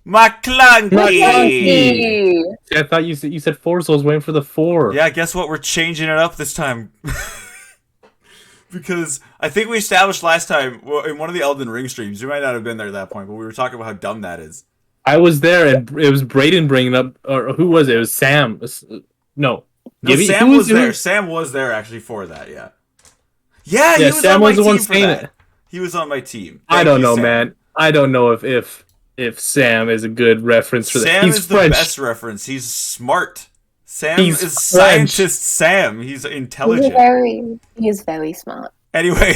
McClunky! See, I thought you said 4, so I was waiting for the 4. Yeah, guess what? We're changing it up this time. Because I think we established last time, well, in one of the Elden Ring streams, you might not have been there at that point, but we were talking about how dumb that is. I was there, and it was Brayden bringing up, or who was it? It was Sam. No, Sam was there. Sam was there actually for that. Yeah. Yeah, he was Sam on my was the one team for saying that. it. He was on my team. I don't know, Sam. man. I don't know if Sam is a good reference for that. Sam He's is French. the best reference. He's smart. Sam He's is French. scientist Sam. He's intelligent. He's very smart. Anyway,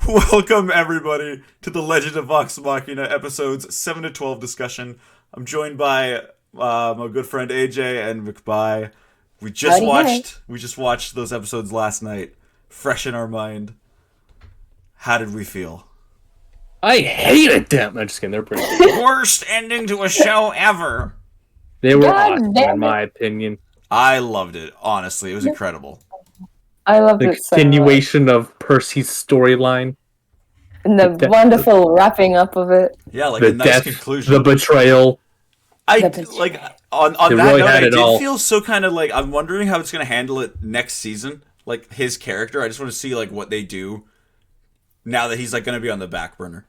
welcome everybody to the Legend of Vox Machina episodes 7 to 12 discussion. I'm joined by my good friend AJ and McBye. We just watched those episodes last night, fresh in our mind. How did we feel? I hated them. I'm just kidding. They're pretty good. Worst ending to a show ever. They were awesome, in my opinion. I loved it. Honestly, it was incredible. I loved the it so continuation of Percy's storyline. And the wonderful wrapping up of it. Yeah, like the a nice death, conclusion. the betrayal. On that really note, I did all. feel so kind of like, I'm wondering how it's going to handle it next season. Like, his character. I just want to see, like, what they do now that he's, like, going to be on the back burner.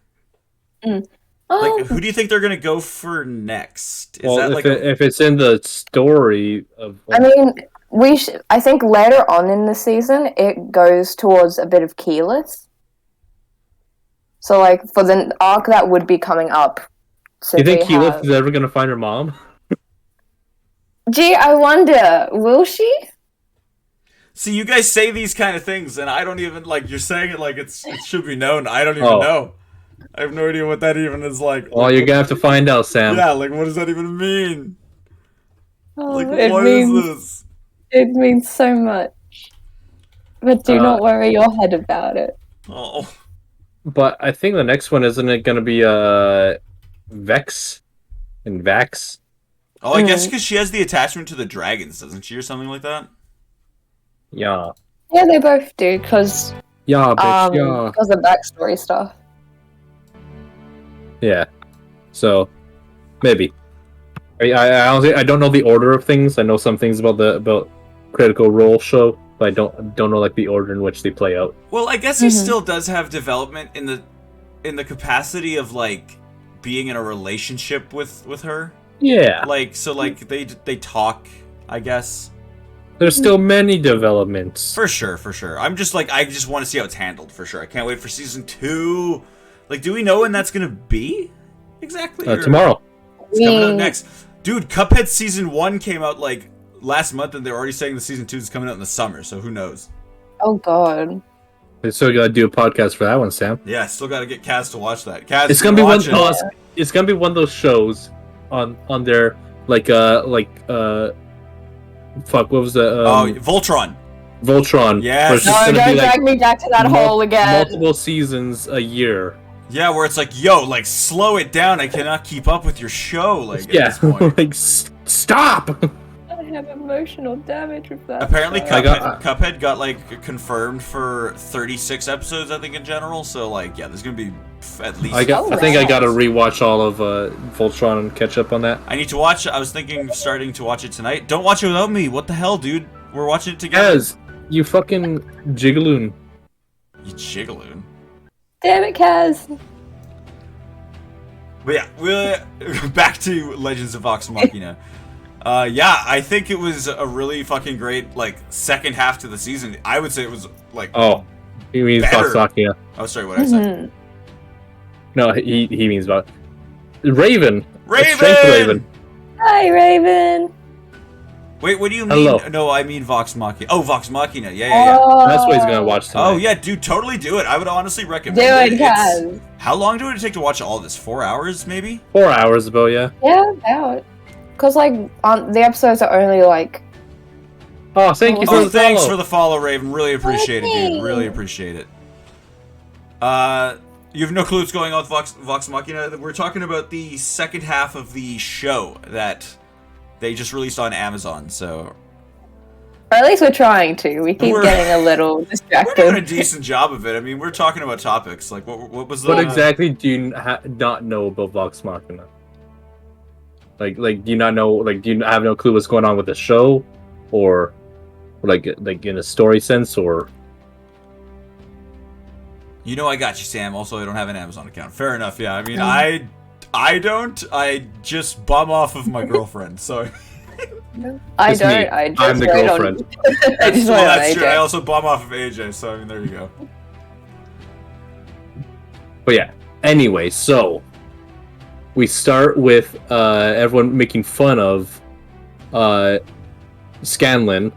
Like, who do you think they're going to go for next? If it's in the story of... I mean... I think later on in the season, it goes towards a bit of Keyleth. So, like, for the arc that would be coming up. So you think Keyleth is ever going to find her mom? Gee, I wonder, will she? See, you guys say these kind of things, and I don't even, like, you're saying it like it should be known. I don't even know. I have no idea what that even is like. Well, you're going to have to find out, Sam. Yeah, like, what does that even mean? Like, what is this? It means so much. But do not worry your head about it. Oh. But I think the next one, isn't it going to be Vex and Vax? Oh, I guess because she has the attachment to the dragons, doesn't she, or something like that? Yeah. Yeah, they both do, because... Yeah, bitch, yeah. Because of backstory stuff. Yeah. So, maybe. I honestly, I don't know the order of things. I know some things about Critical Role show, but I don't know like the order in which they play out. Well, I guess he still does have development in the capacity of like being in a relationship with her. Yeah. Like they talk, I guess. There's still many developments. For sure. I just want to see how it's handled for sure. I can't wait for season 2. Like, do we know when that's gonna be exactly? Tomorrow. It's coming out next. Dude, Cuphead Season 1 came out, like, last month, and they're already saying the Season 2 is coming out in the summer, so who knows? Oh, God. We still gotta do a podcast for that one, Sam. Yeah, still gotta get Kaz to watch that. Kaz, it's gonna be it's gonna be one of those shows on their, fuck, what was that? Voltron. Voltron. Yes. No, don't drag me back to that hole again. Multiple seasons a year. Yeah, where it's like, yo, like, slow it down. I cannot keep up with your show. Like, at this point. Like, stop. I have emotional damage with that. Apparently, Cuphead got like confirmed for 36 episodes, I think, in general. So, like, yeah, there's gonna be at least. I think I gotta rewatch all of Voltron and catch up on that. I need to watch. I was thinking of starting to watch it tonight. Don't watch it without me. What the hell, dude? We're watching it together. Kaz, you fucking jigaloon. You jigaloon. Damn it, Kaz. But yeah, we're back to Legends of Vox Machina. Yeah, I think it was a really fucking great, like, second half to the season. I would say it was, like... Oh, he means Vox Machina. Oh, sorry, what did I say? No, he means about... Raven! Raven! Hi, Raven! Wait, what do you mean? Hello. No, I mean Vox Machina. Oh, Vox Machina. Yeah. That's what he's gonna watch tonight. Oh, yeah, dude, totally do it. I would honestly recommend it. Do it, Kaz. How long do it take to watch all this? 4 hours, maybe? 4 hours, about, yeah. Yeah, about. Because, like, the episodes are only, like... Oh, thank you for the follow. Thanks for the follow, Raven. Really appreciate it, dude. Really appreciate it. You have no clue what's going on with Vox Machina. We're talking about the second half of the show that they just released on Amazon, so... Or at least we're trying to. We keep getting a little distracted. We're doing a decent job of it. I mean, we're talking about topics. Like, what was the... What exactly do you not know about Vox Machina? Like do you not know? Like, do you have no clue what's going on with the show, or like in a story sense, or? You know, I got you, Sam. Also, I don't have an Amazon account. Fair enough. Yeah, I mean, I don't. I just bum off of my girlfriend. So I Just me. don't. I just I'm the wait on- girlfriend. I just well, wait on that's true. AJ. I also bum off of AJ. So I mean, there you go. But yeah. Anyway, so we start with everyone making fun of Scanlan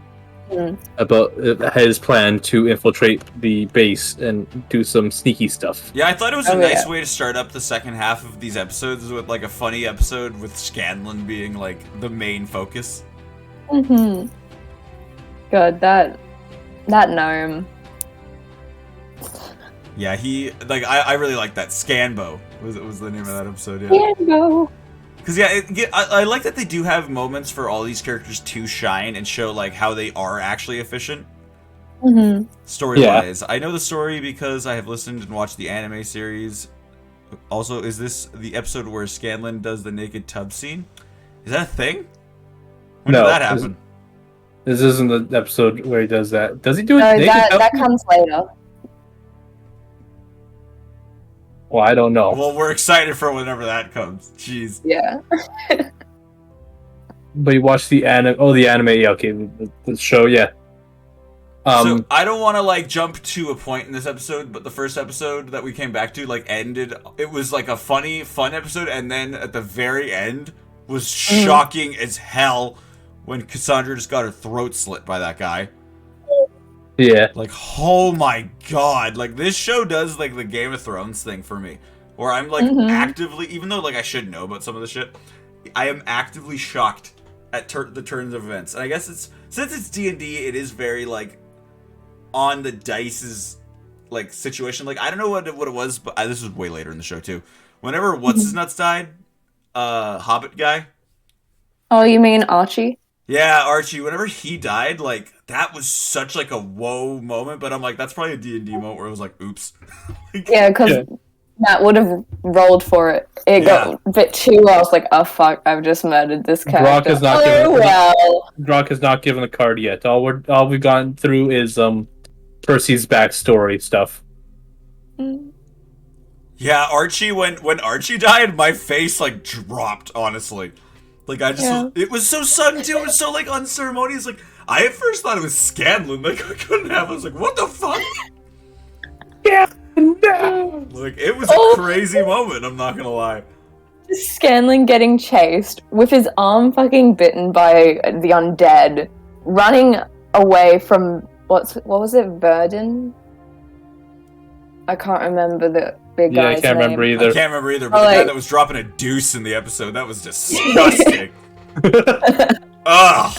about his plan to infiltrate the base and do some sneaky stuff. Yeah, I thought it was Oh, a nice yeah. way to start up the second half of these episodes with like a funny episode with Scanlan being like the main focus. Mm-hmm. God, that gnome. Yeah, he like I really like that. Scanbo was the name of that episode. Yeah. Yeah, no. Because I like that they do have moments for all these characters to shine and show like how they are actually efficient. Mm-hmm. Story-wise, I know the story because I have listened and watched the anime series. Also, is this the episode where Scanlan does the naked tub scene? Is that a thing? When No, did that happen? This isn't the episode where he does that. Does he do it? No, naked? that comes later. Well, I don't know. Well, we're excited for whenever that comes. Jeez. Yeah. But you watch the anime. Oh, the anime. Yeah, okay, the show. Yeah. So I don't want to like jump to a point in this episode, but the first episode that we came back to like ended. It was like a funny, fun episode, and then at the very end was shocking as hell when Cassandra just got her throat slit by that guy. Yeah. Like, oh my god! Like this show does like the Game of Thrones thing for me, where I'm like actively, even though like I should know about some of the shit, I am actively shocked at the turns of events. And I guess it's since it's D&D, it is very like on the dice's like situation. Like I don't know what it was, but this was way later in the show too. Whenever what's his nuts died, Hobbit guy. Oh, you mean Archie? Yeah, Archie. Whenever he died, like that was such like a whoa moment. But I'm like, that's probably a D&D moment where it was like, oops. Yeah, because Matt would have rolled for it. It got a bit too. I was like, oh fuck, I've just murdered this character. Brock has not given the card yet. All we've gotten through is Percy's backstory stuff. Yeah, Archie. When Archie died, my face like dropped. Honestly, like I just it was so sudden too. It was so like unceremonious. Like I at first thought it was Scanlan. Like I couldn't have. I was like, what the fuck? Yeah, no. Like it was a crazy moment. I'm not gonna lie. Scanlan getting chased with his arm fucking bitten by the undead, running away from what was it, Verdun? I can't remember the big guy's I can't name. remember either. I can't remember either. But the guy that was dropping a deuce in the episode, that was disgusting. Ugh.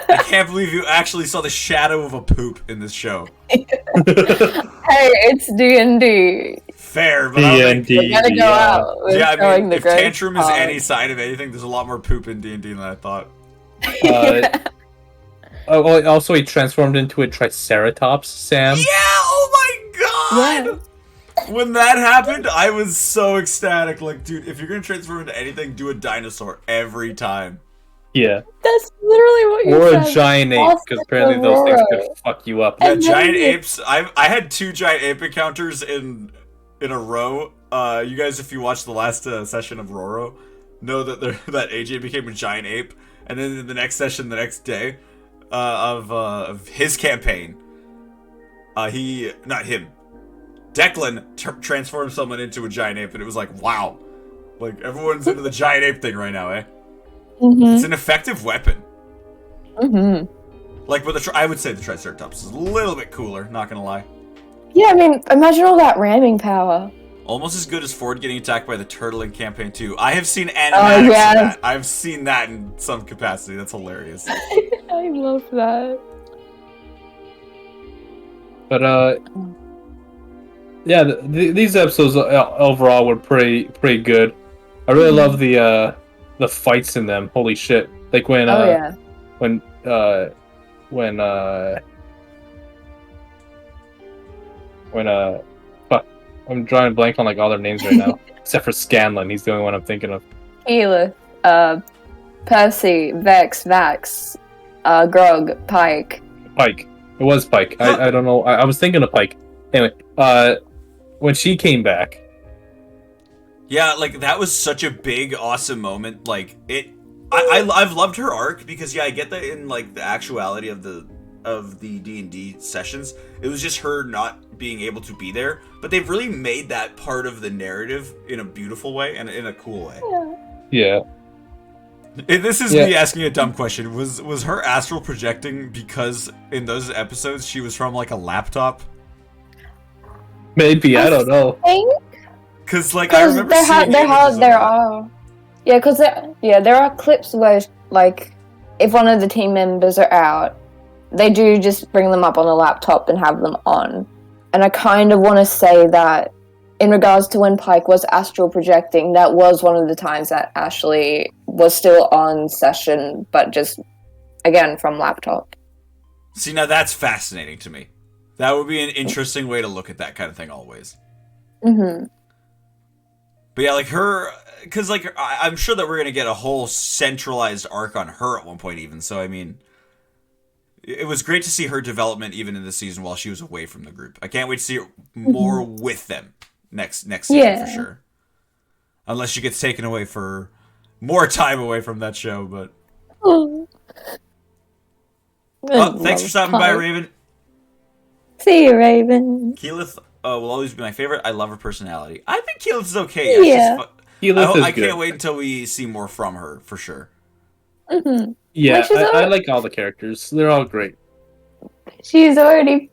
I can't believe you actually saw the shadow of a poop in this show. Hey, it's D&D. Fair, but I don't think We gotta go out. yeah, I showing mean, the if great Tantrum is part. any sign of anything, there's a lot more poop in D&D than I thought. Also, he transformed into a Triceratops, Sam. Yeah, oh my god! When that happened, I was so ecstatic. Like, dude, if you're gonna transform into anything, do a dinosaur every time. Yeah. That's literally what you said. Or a giant ape, because apparently those things could fuck you up. Yeah, giant apes. I had 2 giant ape encounters in a row. You guys, if you watched the last session of Roro, know that that AJ became a giant ape, and then in the next session, the next day, of his campaign, Declan transformed someone into a giant ape, and it was like, wow, like everyone's into the giant ape thing right now, eh? It's an effective weapon. Like, but I would say the Triceratops is a little bit cooler, not gonna lie. Yeah, I mean, imagine all that ramming power. Almost as good as Ford getting attacked by the turtle in campaign 2. I have seen animatics of that. I've seen that in some capacity. That's hilarious. I love that. But yeah, these episodes overall were pretty good. I really love the fights in them. Holy shit! Like when fuck, I'm drawing a blank on like all their names right now, except for Scanlan. He's the only one I'm thinking of. Keyleth, Percy, Vex, Vax, Grog, Pike. Pike. It was Pike. I don't know. I was thinking of Pike. Anyway, when she came back. Yeah, like that was such a big, awesome moment. Like I've loved her arc because I get that in like the actuality of the D&D sessions, it was just her not being able to be there. But they've really made that part of the narrative in a beautiful way and in a cool way. Yeah. This is me asking a dumb question. Was her astral projecting because in those episodes she was from like a laptop? Maybe, I don't know. Because like I remember seeing there are clips where like if one of the team members are out, they do just bring them up on a laptop and have them on. And I kind of want to say that in regards to when Pike was astral projecting, that was one of the times that Ashley was still on session, but just, again, from laptop. See, now that's fascinating to me. That would be an interesting way to look at that kind of thing always. Mm-hmm. But yeah, like her... Because, like, I'm sure that we're going to get a whole centralized arc on her at one point even. So, I mean... It was great to see her development even in this season while she was away from the group. I can't wait to see her more with them next season for sure. Unless she gets taken away for more time away from that show, but... Oh, thanks for stopping by, Raven. See you, Raven. Keyleth will always be my favorite. I love her personality. I think Keyleth is okay. Yeah. I can't wait until we see more from her, for sure. Mm-hmm. Yeah, I like all the characters. They're all great. She's already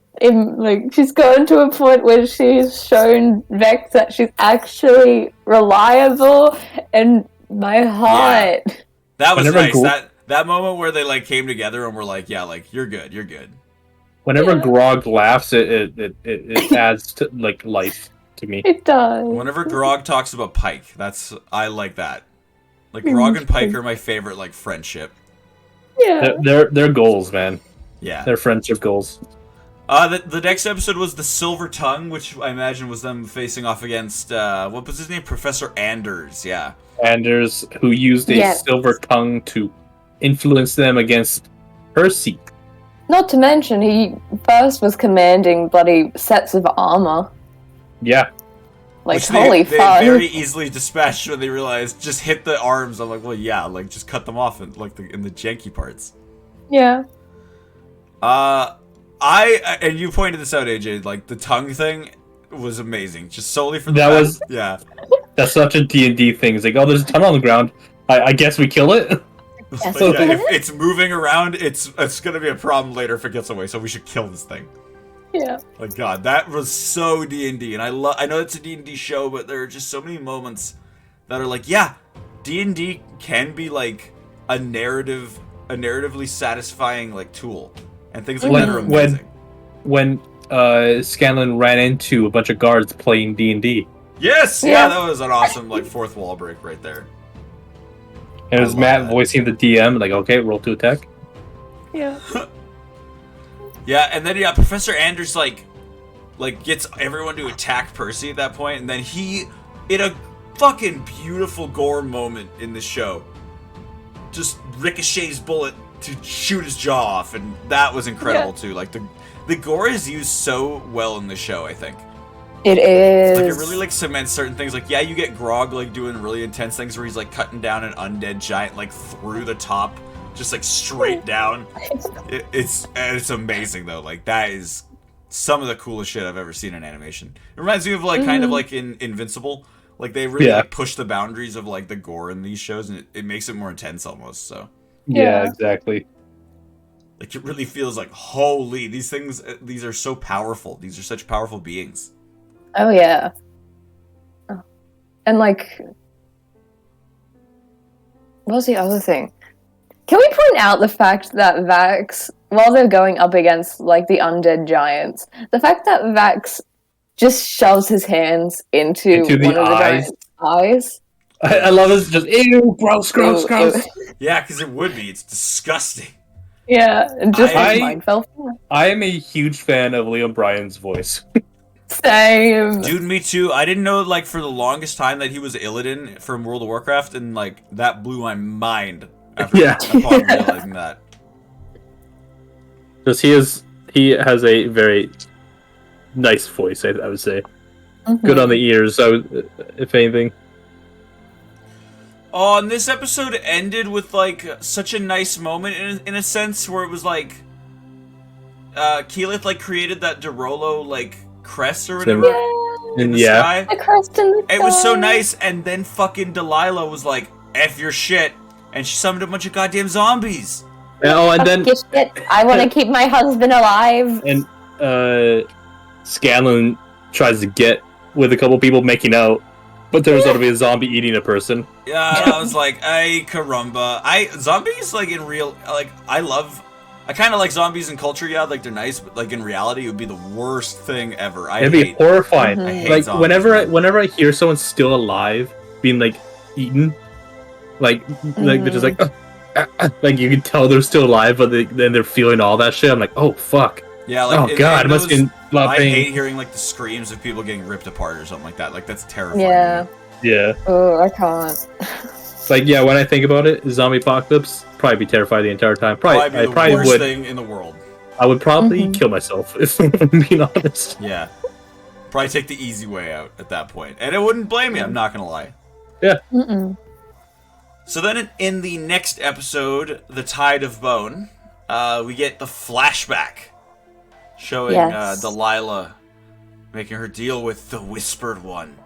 she's gotten to a point where she's shown Vex that she's actually reliable, and my heart. Yeah. That was nice. That moment where they like came together and were like, "Yeah, like you're good, you're good." Whenever Grog laughs, it adds to like life to me. It does. Whenever Grog talks about Pike, I like that. Like Grog and Pike are my favorite like friendship. Yeah. They're goals, man. Yeah. They're friendship goals. The next episode was the Silver Tongue, which I imagine was them facing off against what was his name? Professor Anders, yeah. Anders, who used a silver tongue to influence them against Percy. Not to mention, he first was commanding bloody sets of armor. Yeah. Like, which holy fuck. They very easily dispatched when they realized just hit the arms. I'm like, well, yeah, like just cut them off in the janky parts. Yeah. And you pointed this out, AJ. Like the tongue thing was amazing, just solely for the That's such a D&D thing. It's like, oh, there's a ton on the ground. I guess we kill it. Yes. But yeah, if it's moving around, it's gonna be a problem later if it gets away. So we should kill this thing. Yeah. Like God, that was so D&D, and I know it's a D&D show, but there are just so many moments that are like, yeah, D&D can be like a narratively satisfying like tool, and things like that are amazing. When Scanlan ran into a bunch of guards playing D&D. Yes, yeah, that was an awesome like fourth wall break right there. And it was Matt voicing the DM, like, okay, roll to attack. Yeah. Yeah, and then Professor Anders like gets everyone to attack Percy at that point, and then he, in a fucking beautiful gore moment in the show, just ricochets bullet to shoot his jaw off, and that was incredible too. Like the gore is used so well in the show, I think. It is. Like it really like cements certain things. Like you get Grog like doing really intense things where he's like cutting down an undead giant like through the top. Just like straight down. It's amazing though. Like that is some of the coolest shit I've ever seen in animation. It reminds me of like kind of like in Invincible. Like they really like push the boundaries of like the gore in these shows, and it makes it more intense almost. So yeah, exactly. Like it really feels like holy, these are so powerful. These are such powerful beings. Oh yeah. And like, what was the other thing? Can we point out the fact that Vax, while they're going up against, like, the undead giants, the fact that Vax just shoves his hands into one of the giant's eyes? I love it. Just, ew, gross. Yeah, because it would be. It's disgusting. Yeah, and just his mind fell flat. I am a huge fan of Liam Bryan's voice. Same. Dude, me too. I didn't know, like, for the longest time that he was Illidan from World of Warcraft, and, like, that blew my mind upon realizing that. Because he has a very nice voice, I would say. Good on the ears, if anything. Oh, and this episode ended with, like, such a nice moment, in a sense, where it was, like, Keyleth, like, created that Derolo, like, crest or whatever in the sky. The crest in the sky. It was so nice, and then fucking Delilah was like, F your shit, and she summoned a bunch of goddamn zombies. Oh, and then... I want to keep my husband alive. And, Scanlan tries to get with a couple people making out, but turns out to be a zombie eating a person. Yeah, I was like, ay, caramba. Zombies, like, in real, like, I kind of like zombies in culture, yeah, like, they're nice, but, like, in reality, it would be the worst thing ever. It'd be horrifying. I hate like, zombies, whenever I hear someone still alive being, like, eaten, like they're just like, like, you can tell they're still alive, but then they're feeling all that shit. I'm like, oh, fuck. Yeah, like, oh, God, it must be a lot of pain. I hate hearing, like, the screams of people getting ripped apart or something like that. Like, that's terrifying. Yeah. Yeah. Oh, I can't. Like, yeah, when I think about it, zombie apocalypse, probably be terrified the entire time. Probably the worst thing in the world. I would probably kill myself, if I'm being honest. Yeah. Probably take the easy way out at that point. And I wouldn't blame you, I'm not gonna lie. Yeah. So then in the next episode, The Tide of Bone, we get the flashback showing Delilah making her deal with the Whispered One.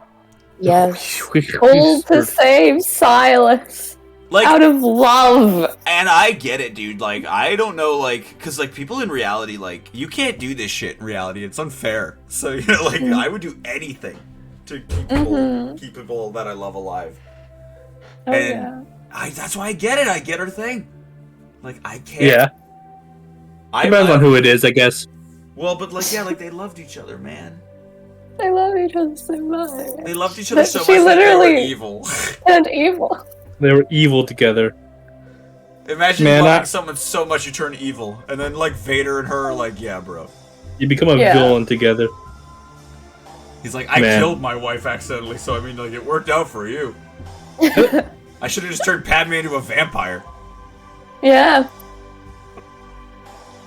Yes. All to save Silas. Like, out of love. And I get it, dude. Like, I don't know, like, because, like, people in reality, like, you can't do this shit in reality. It's unfair. So, you know, like, I would do anything to keep people that I love alive. Oh, and that's why I get it. I get her thing. Like, I can't. Yeah. Depends on who it is, I guess. Well, but, like, yeah, like, they loved each other, man. They love each other so much. They loved each other so much that they were evil. And evil. They were evil together. Imagine loving someone so much you turn evil. And then, like, Vader and her are like, yeah, bro. You become a villain together. He's like, I killed my wife accidentally, so, I mean, like, it worked out for you. I should have just turned Padme into a vampire. Yeah.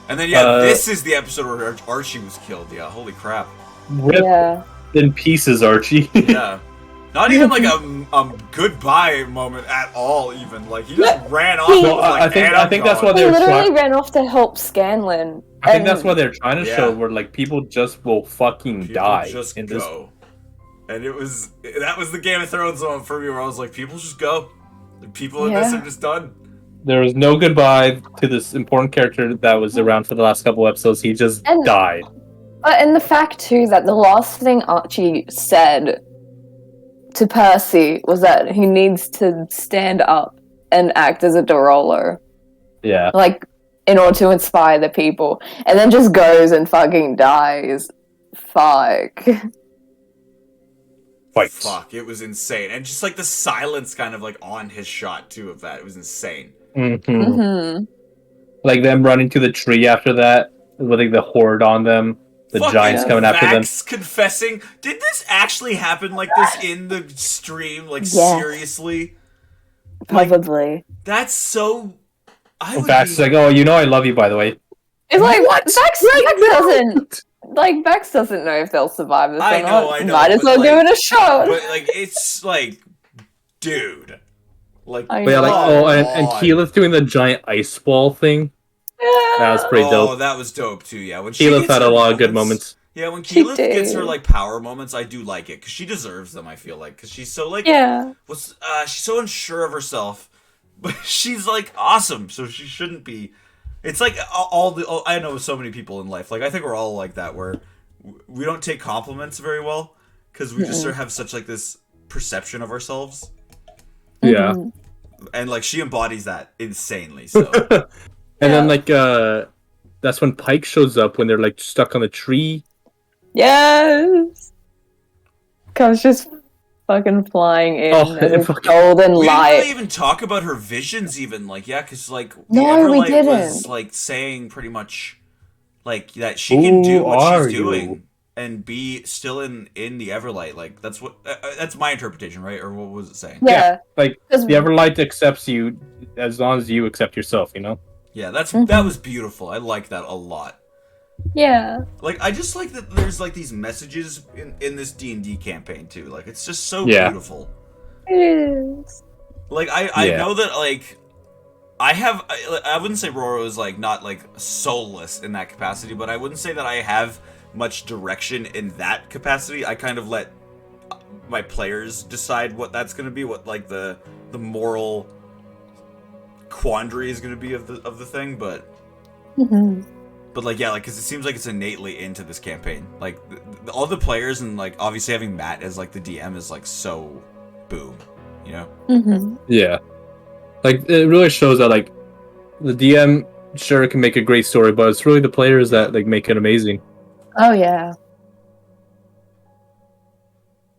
And then, this is the episode where Archie was killed. Yeah, holy crap. Rip in pieces, Archie. Yeah. Not even like a goodbye moment at all. Even like he just ran off. I think that's why they literally ran off to help Scanlan. I think that's what they're trying to show, where like people just will fucking die. Just in go. And that was the Game of Thrones moment for me, where I was like, people just go. People in this are just done. There was no goodbye to this important character that was around for the last couple episodes. He just died. And the fact too that the last thing Archie said to Percy was that he needs to stand up and act as a Derolo. Yeah. Like, in order to inspire the people. And then just goes and fucking dies. Fuck. Fuck, it was insane. And just like the silence kind of like on his shot too of that. It was insane. Like them running to the tree after that, with like the horde on them. The giants coming after them. Confessing. Did this actually happen like this in the stream? Like, seriously? Probably. Like, that's so... Vax is like, oh, you know I love you, by the way. It's like, what? Vax doesn't... Like, Vax doesn't know if they'll survive this or not. I know. Might as well give it a shot. But, like, it's like... Dude. Like, and Keyleth doing the giant ice ball thing. That was pretty dope. Oh, that was dope too. Yeah, when Keyleth had a lot of good moments. Yeah, when Keyleth gets her like power moments, I do like it because she deserves them. I feel like because she's so like she's so unsure of herself, but she's like awesome. So she shouldn't be. It's like I know so many people in life. Like I think we're all like that where we don't take compliments very well because we just sort of have such like this perception of ourselves. Yeah, and like she embodies that insanely. So. And then, like, that's when Pike shows up when they're, like, stuck on the tree. Yes! Comes just fucking flying in as a golden light. We didn't really even talk about her visions, even. Like, yeah, because, like, the Everlight was, like, saying pretty much, like, that she can do what she's doing. and be still in the Everlight. Like that's what that's my interpretation, right? Or what was it saying? Yeah. Like 'Cause- the Everlight accepts you as long as you accept yourself, you know? Yeah, that was beautiful. I like that a lot. Yeah. Like I just like that there's like these messages in this D&D campaign too. Like it's just so Yeah. beautiful. It is. Like I know that like I wouldn't say Roro is like not like soulless in that capacity, but I wouldn't say that I have much direction in that capacity. I kind of let my players decide what that's going to be, what like the moral quandary is going to be of the thing, but like yeah, like cuz it seems like it's innately into this campaign. Like all the players and like obviously having Matt as like the DM is like so boom, you know? Yeah. Like, it really shows that, like, the DM sure can make a great story, but it's really the players that, like, make it amazing. Oh yeah.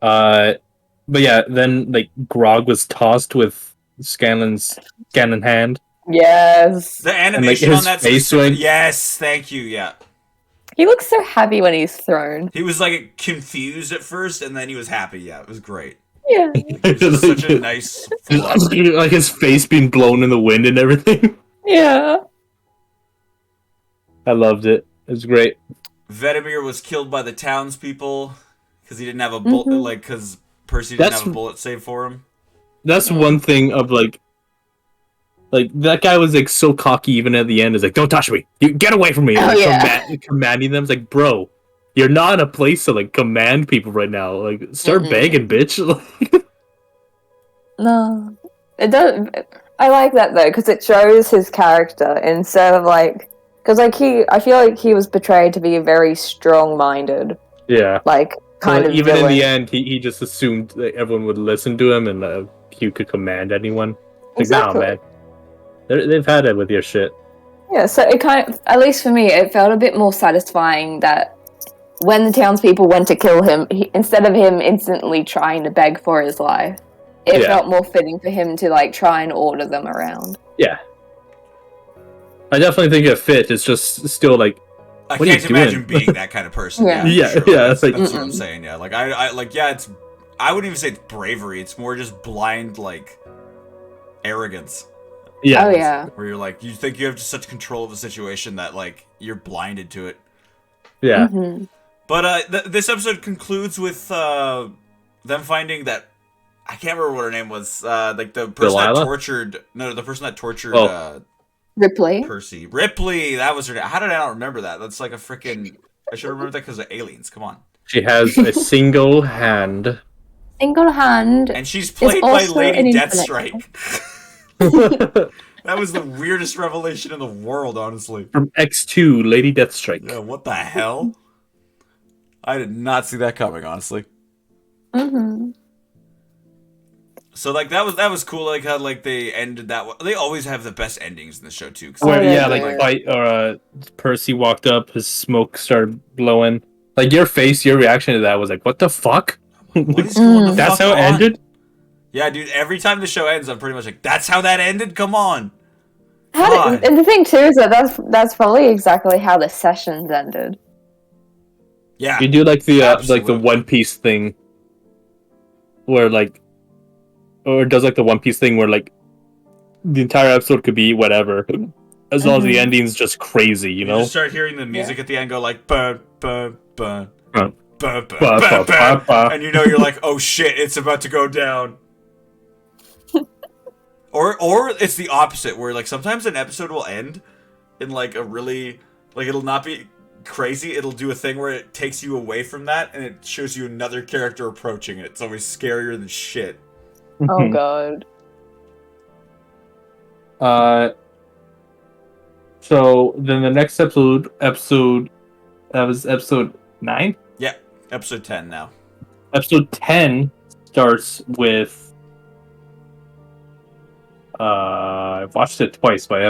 But yeah, then, like, Grog was tossed with Scanlan's hand. Yes. The animation his on that face specific- swing. Yes, thank you, yeah. He looks so happy when he's thrown. He was like confused at first, and then he was happy. Yeah, it was great. Yeah. It was such a nice flow. Like, his face being blown in the wind and everything. Yeah. I loved it. It was great. Vetemir was killed by the townspeople because he didn't have a bullet, like because Percy didn't have a bullet saved for him. That's one thing of, like, that guy was, like, so cocky even at the end. Is like, don't touch me. You get away from me. Oh, Like, yeah. commanding them. It's like, bro, you're not in a place to, like, command people right now. Like, start begging, bitch. No. It does. I like that though because it shows his character instead of like because like I feel like he was portrayed to be very strong-minded. Yeah. Like kind of even villain. in the end, he just assumed that everyone would listen to him and he could command anyone. Like, Exactly. nah, man. They've had it with your shit. Yeah, so it kind of, at least for me, it felt a bit more satisfying that when the townspeople went to kill him, instead of him instantly trying to beg for his life, it felt more fitting for him to like try and order them around. Yeah. I definitely think it fit. It's just still like, I what are can't you doing? imagine being that kind of person. Yeah. Yeah, for yeah, That's, it's like- that's what I'm saying. Yeah, like I like yeah, it's. I wouldn't even say it's bravery. It's more just blind like arrogance. yeah. Oh yeah. Where you're like, you think you have just such control of the situation that like you're blinded to it. Yeah. Mhm. But this episode concludes with them finding that I can't remember what her name was. Like the person that Delilah? tortured. No, the person that tortured Ripley. Percy. Ripley. That was her name. How did I not remember that? That's like a freaking. I should have remembered that because of aliens. Come on. She has a single hand. Single hand. And she's played by also Lady an Deathstrike. That was the weirdest revelation in the world, honestly. From X2, Lady Deathstrike. Yeah, what the hell? I did not see that coming, honestly. Mm-hmm. So like that was cool. Like how like they ended that. They always have the best endings in the show too. 'Cause Where, Oh, yeah, yeah, yeah. like fight or Percy walked up, his smoke started blowing. Like your reaction to that was like, "What the fuck?" what is going the That's fuck how it on? ended. Yeah, dude. Every time the show ends, I'm pretty much like, "That's how that ended." Come on. And the thing too is that that's probably exactly how the sessions ended. Yeah. You do like the Absolutely. One Piece thing, where like, or it does like the One Piece thing where like, the entire episode could be whatever, as long as the ending's just crazy, you You know. just start hearing the music at the end go like, "Bun bun bun." Bun, Bun, bun, bun, bun, bun, bun. bun. And you know you're like, oh shit, it's about to go down. Or it's the opposite, where like sometimes an episode will end in like a really like it'll not be crazy, it'll do a thing where it takes you away from that and it shows you another character approaching it. It's always scarier than shit. Oh god. So then the next episode that was episode 9. Yeah, episode 10 now. Episode 10 starts with. I've watched it twice, but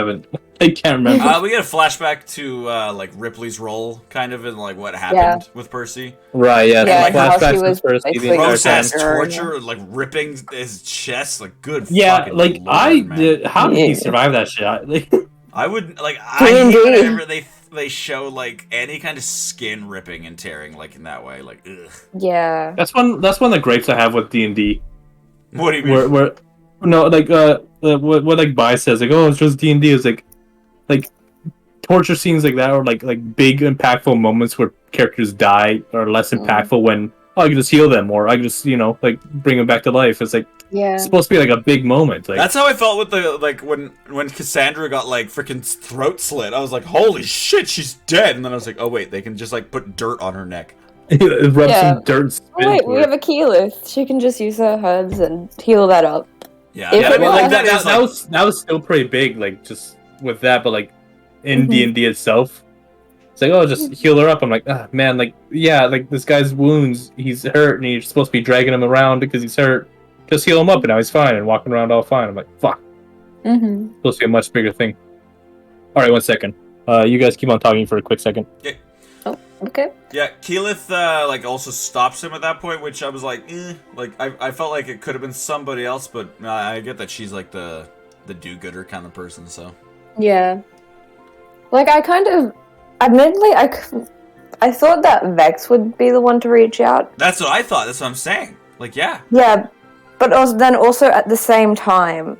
I can't remember. We get a flashback to like Ripley's role, kind of, in like what happened with Percy. Right, yeah. Yeah, So how she flashbacks was to Percy the basically entire Gross time. ass torture, like ripping his chest, like good. Yeah, fucking like Lord, I man. did. How did he Yeah. survive that shit? Like, I would like. Indeed. I hate whenever they show like any kind of skin ripping and tearing like in that way. Like, ugh. Yeah. That's one of the gripes I have with D&D. What do you mean? Where no, like what like Bai says, like, oh, it's just D&D. Is like torture scenes like that, or like big impactful moments where characters die are less impactful when I can just heal them, or I can just like bring them back to life. It's like it's supposed to be like a big moment. Like that's how I felt with the like when Cassandra got like freaking throat slit. I was like, holy shit, she's dead. And then I was like, oh wait, they can just like put dirt on her neck. Rub some dirt. And spit Wait, into we her. have a Keyleth. She can just use her herbs and heal that up. Yeah, If yeah. it I mean, was- like that was still pretty big. Like just with that, but like in Mhm. D&D itself, it's like, oh, just heal her up. I'm like, ah, man, like yeah, like this guy's wounds, he's hurt, and you're supposed to be dragging him around because he's hurt. Just heal him up, and now he's fine and walking around all fine. I'm like, fuck. Mm-hmm. Supposed to be a much bigger thing. All right, 1 second. You guys keep on talking for a quick second. Okay. Yeah, Keyleth like also stops him at that point, which I was like, like I felt like it could have been somebody else, but I get that she's like the do-gooder kind of person. So Yeah. Like I kind of, admittedly, I thought that Vex would be the one to reach out. that's what I thought. That's what I'm saying. Like, yeah, Yeah, but also at the same time,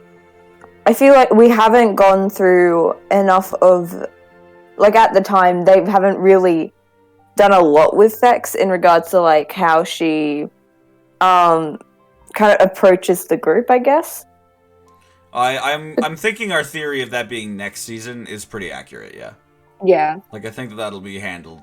I feel like we haven't gone through enough of, like at the time, they haven't really done a lot with Vex in regards to like how she kind of approaches the group, I guess. I'm thinking our theory of that being next season is pretty accurate. Yeah, Yeah. like I think that'll be handled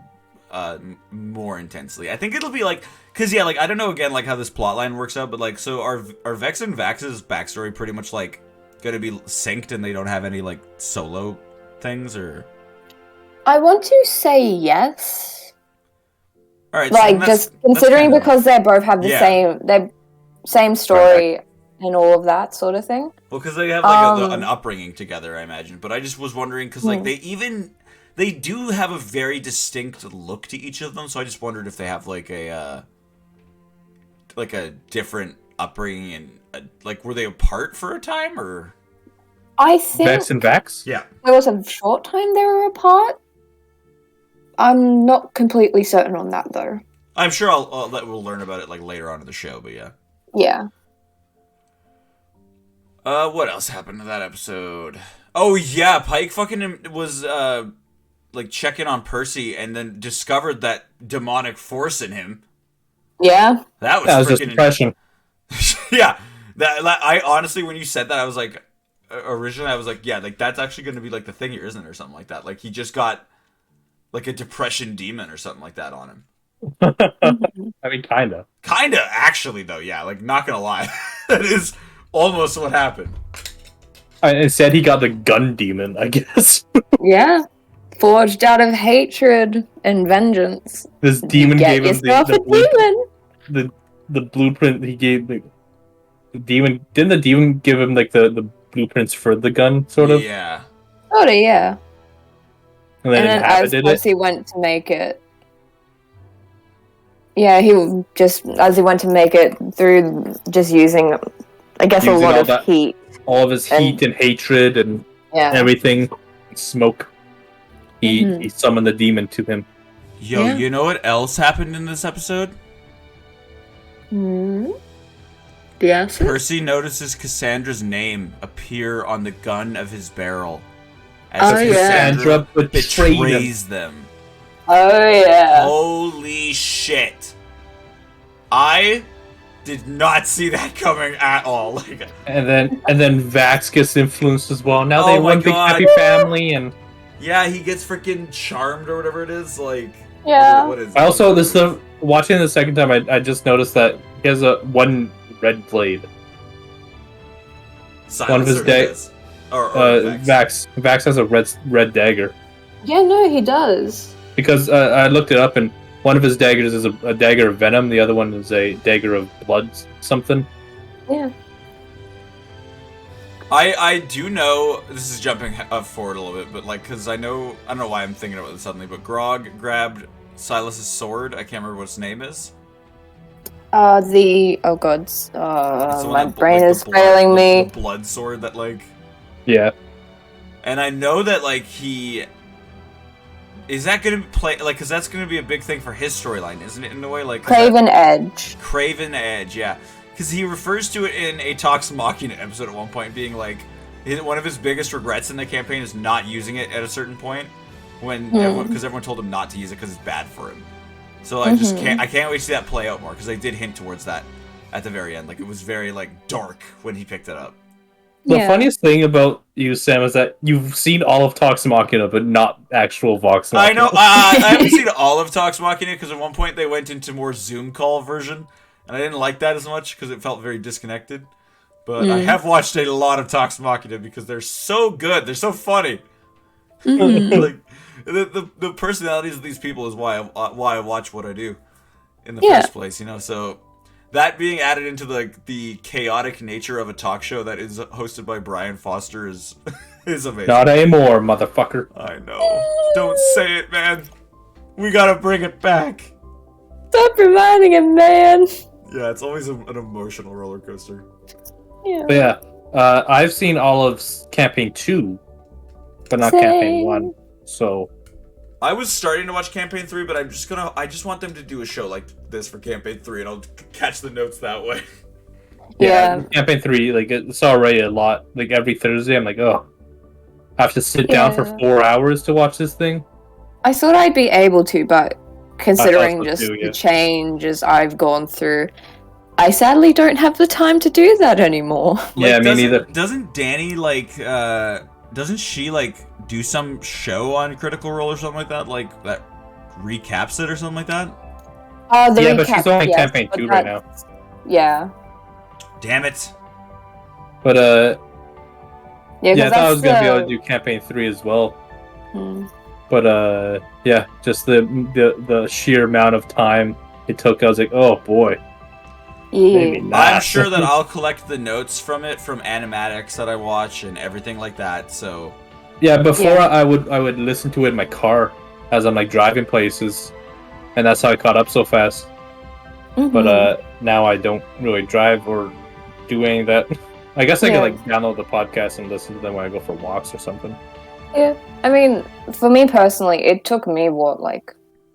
more intensely. I think it'll be like, cause yeah, like I don't know again like how this plot line works out, but like so are Vex and Vax's backstory pretty much like gonna be synced and they don't have any like solo things, or I want to say yes. all right, Like just considering because they both have the Yeah. same story and all of that sort of thing. well, because they have like an upbringing together, I imagine. But I just was wondering because like they do have a very distinct look to each of them, so I just wondered if they have like a different upbringing and like were they apart for a time or? I think Vex and Vax? Yeah. there was a short time they were apart. I'm not completely certain on that though. I'm sure we'll learn about it like later on in the show, but yeah. Yeah. What else happened to that episode? Oh yeah, Pike fucking was like checking on Percy and then discovered that demonic force in him. Yeah. That was just freaking depression. yeah. That I honestly, when you said that, I was like, originally I was like, yeah, like that's actually going to be like the thing here, isn't it, or something like that? Like he just got like a depression demon or something like that on him. I mean, kinda. Kinda, actually, though. Yeah, like not gonna lie, that is almost what happened. Instead, he got the gun demon, I guess. Yeah. Forged out of hatred and vengeance. This demon Get gave him yourself a demon. the blueprint he gave the demon. Didn't the demon give him like the blueprints for the gun, sort of? Yeah. Oh yeah. And then as inhabited he went to make it. Yeah, he just as he went to make it through just using, I guess, Using a lot all of that- heat. all of his heat and hatred and Yeah. everything, smoke. He summoned the demon to him. Yo, Yeah. you know what else happened in this episode? Hmm. Yes. Percy notices Cassandra's name appear on the gun of his barrel as Oh, yeah. Cassandra betrayed him. betrays them. Oh yeah. Holy shit! I did not see that coming at all. Like, And then Vax gets influenced as well. Now Oh they my one big God. happy family. And yeah, he gets freaking charmed or whatever it is. Like, Yeah. what is I also watching it the second time, I just noticed that he has one red blade. Silas one of his or day- his? Or Vex. Vax has a red dagger. Yeah. No, he does. Because I looked it up, and one of his daggers is a dagger of venom. The other one is a dagger of blood something. Yeah. I do know, this is jumping forward a little bit, but like, because I don't know why I'm thinking about this suddenly, but Grog grabbed Silas's sword. I can't remember what its name is. Oh god. It's the one My that- brain like, is the blood- failing me. The blood sword that like, Yeah. and I know that like he is that going to play like? Because that's going to be a big thing for his storyline, isn't it? In a way, like Craven Edge. Craven Edge, yeah. Because he refers to it in a Vox Machina episode at one point, being like, one of his biggest regrets in the campaign is not using it at a certain point, when everyone told him not to use it because it's bad for him. So I can't wait to see that play out more, because they did hint towards that at the very end. Like, it was very like dark when he picked it up. The funniest thing about you, Sam, is that you've seen all of Vox Machina, but not actual Vox Machina. I know. I haven't seen all of Vox Machina, because at one point they went into more Zoom call version, and I didn't like that as much because it felt very disconnected. But I have watched a lot of Vox Machina because they're so good. They're so funny. Like the personalities of these people is why I watch what I do in the first place. You know, so. That being added into the chaotic nature of a talk show that is hosted by Brian Foster is amazing. Not anymore, motherfucker. I know. Don't say it, man. We gotta bring it back. Stop reminding him, man. Yeah, it's always an emotional roller coaster. Yeah. But yeah, I've seen all of Campaign 2, but not Campaign 1. So I was starting to watch Campaign 3, but I just want them to do a show like this for Campaign 3, and I'll catch the notes that way. Yeah. Campaign 3, like, it's already a lot. Like, every Thursday, I'm like, oh, I have to sit down for 4 hours to watch this thing? I thought I'd be able to, but considering so just too, the changes I've gone through, I sadly don't have the time to do that anymore. Yeah, me neither. Doesn't Danny, like, doesn't she, like, do some show on Critical Role or something like that? Like, that recaps it or something like that? Yeah, but she's only in Campaign 2 right now. Yeah. Damn it. But, Yeah, I thought I was going to be able to do Campaign 3 as well. But, yeah, just the sheer amount of time it took, I was like, oh boy. Yeah. I'm sure that I'll collect the notes from it from animatics that I watch and everything like that, so... Yeah, before I would listen to it in my car as I'm, like, driving places, and that's how I caught up so fast. But, now I don't really drive or do any of that. I guess I could, like, download the podcast and listen to them when I go for walks or something. Yeah. I mean, for me personally, it took me, like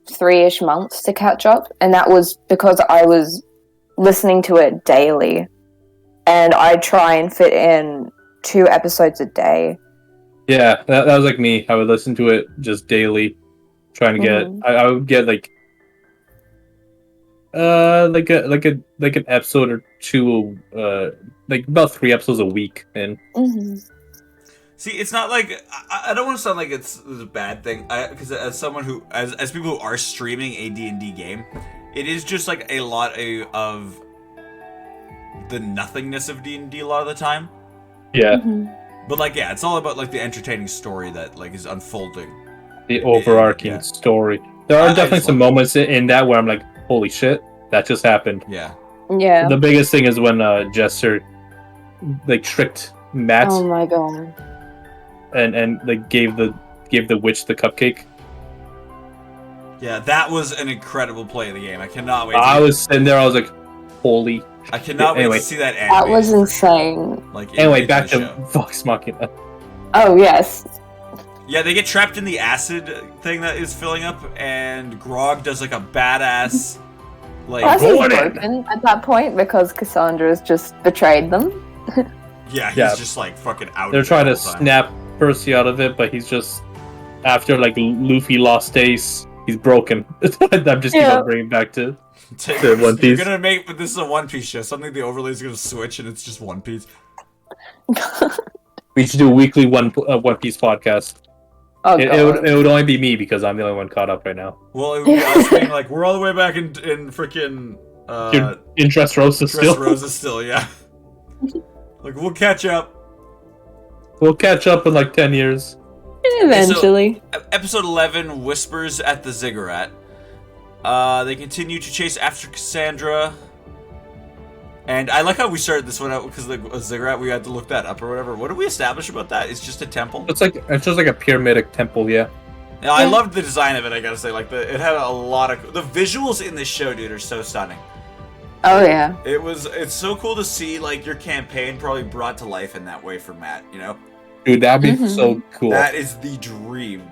3-ish months to catch up, and that was because I was listening to it daily, and I try and fit in 2 episodes a day. Yeah, that was like me. I would listen to it just daily, trying to get. I would get like an episode or 2, like about 3 episodes a week. And see, it's not like I don't want to sound like it's a bad thing, because as someone who, as people who are streaming a D&D game, it is just like a lot of the nothingness of D&D a lot of the time. Yeah. But like, yeah, it's all about like the entertaining story that like is unfolding. The overarching story. There are definitely some moments in that where I'm like, holy shit, that just happened. Yeah. Yeah. The biggest thing is when Jester like tricked Matt. Oh my god. And like gave the witch the cupcake. Yeah, that was an incredible play of the game. I cannot wait. I was sitting there, I was like, holy. I cannot wait to see that anime. That was insane. Like, anyway, back to Vox Machina. Oh, yes. Yeah, they get trapped in the acid thing that is filling up, and Grog does like a badass, like... Well, he's broken at that point because Cassandra's just betrayed them. Yeah, he's just like fucking out. They're trying to snap Percy out of it, but he's just... After like Luffy lost Ace, he's broken. I'm just keep on bringing back to One Piece. You're gonna make, but this is a One Piece show. Something the overlays are gonna switch, and it's just One Piece. We should do a weekly One Piece podcast. Oh, it would only be me because I'm the only one caught up right now. Well, it would be us being like, we're all the way back in freaking You're in Dressrosa still. Dressrosa still, yeah. Like, we'll catch up. We'll catch up in like 10 years. Eventually. So, episode 11, Whispers at the Ziggurat. They continue to chase after Cassandra. And I like how we started this one out because the Ziggurat, we had to look that up or whatever. What did we establish about that? It's just a temple? It's just like a pyramidic temple, yeah. Yeah, I loved the design of it, I gotta say. Like, it had a lot of... The visuals in this show, dude, are so stunning. Oh, yeah. It's so cool to see, like, your campaign probably brought to life in that way for Matt, you know? Dude, that'd be so cool. That is the dream.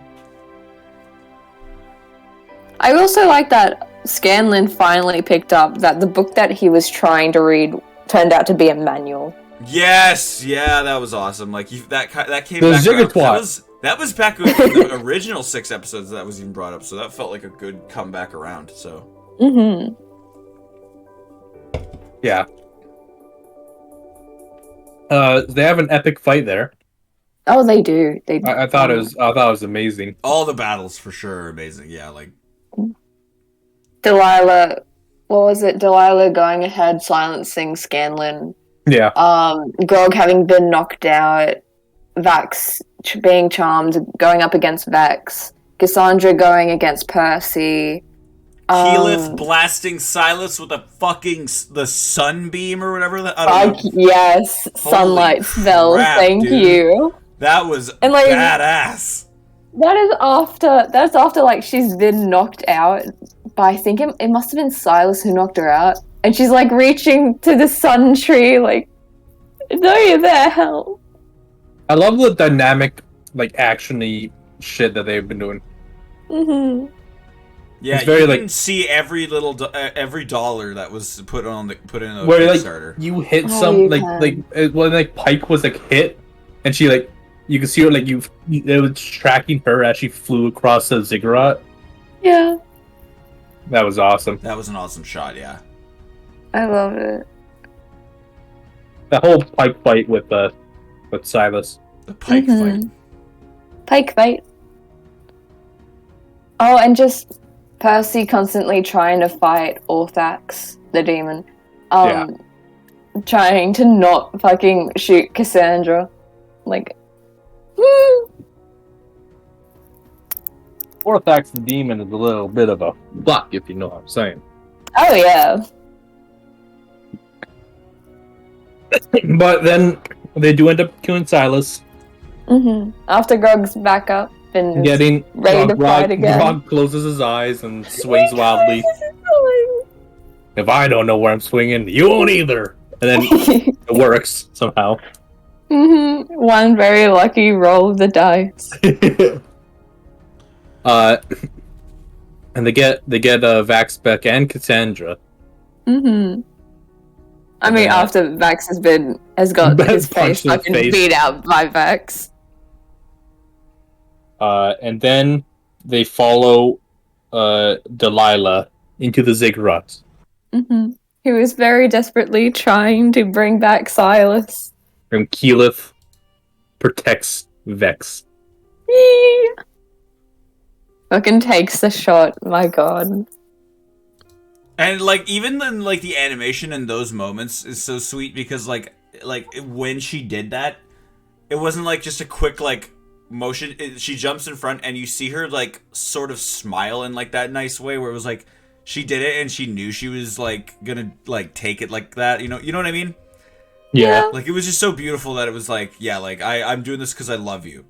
I also like that Scanlan finally picked up that the book that he was trying to read turned out to be a manual. Yes, yeah, that was awesome. Like that came The back around. Ziggurat. That was back in the original 6 episodes that was even brought up. So that felt like a good comeback around. So. Mm-hmm. Yeah. They have an epic fight there. Oh, they do. They do. I thought it was amazing. All the battles for sure are amazing. Yeah, like Delilah. What was it? Delilah going ahead, silencing Scanlan. Yeah. Grog having been knocked out. Vax being charmed, going up against Vex. Cassandra going against Percy. Keyleth blasting Silas with a the sunbeam or whatever. I don't know. Yes, sunlight Holy spell. crap, Thank dude. you. That was And, like, badass. That's after like she's been knocked out. But I think it must have been Silas who knocked her out, and she's like reaching to the sun tree, like, "No, you're there, help!" I love the dynamic, like, action-y shit that they've been doing. Mm-hmm. Yeah, It's very, you like- can see every little every dollar that was put in the Where, like, Kickstarter. you hit Oh, some, you when, like, Pike was, like, hit, and she, like, you can see her, like, it was tracking her as she flew across the Ziggurat. Yeah, That was awesome. That was an awesome shot. Yeah. I love it. That whole Pike fight with Silas. The Pike fight. Pike fight. Oh, and just Percy constantly trying to fight Orthax, the demon. Trying to not fucking shoot Cassandra. Like, Orthax the demon is a little bit of a fuck, if you know what I'm saying. oh yeah. But then they do end up killing Silas, After Grog's back up and getting ready to fight again. Grog closes his eyes and swings wildly. If I don't know where I'm swinging, you won't either. And then it works somehow. One very lucky roll of the dice. And they get Vax, Beck, and Cassandra. I mean, after Vax has got his face Punched in the fucking face. beat out by Vax. And then they follow Delilah into the Ziggurat. He was very desperately trying to bring back Silas. And Keyleth protects Vex. Fucking takes the shot, my god. And like even then, like the animation in those moments is so sweet because like when she did that, it wasn't like just a quick like motion. She jumps in front and you see her like sort of smile in like that nice way where it was like she did it and she knew she was like gonna like take it like that. You know what I mean? Yeah. Like it was just so beautiful that it was like, yeah, like I'm doing this because I love you.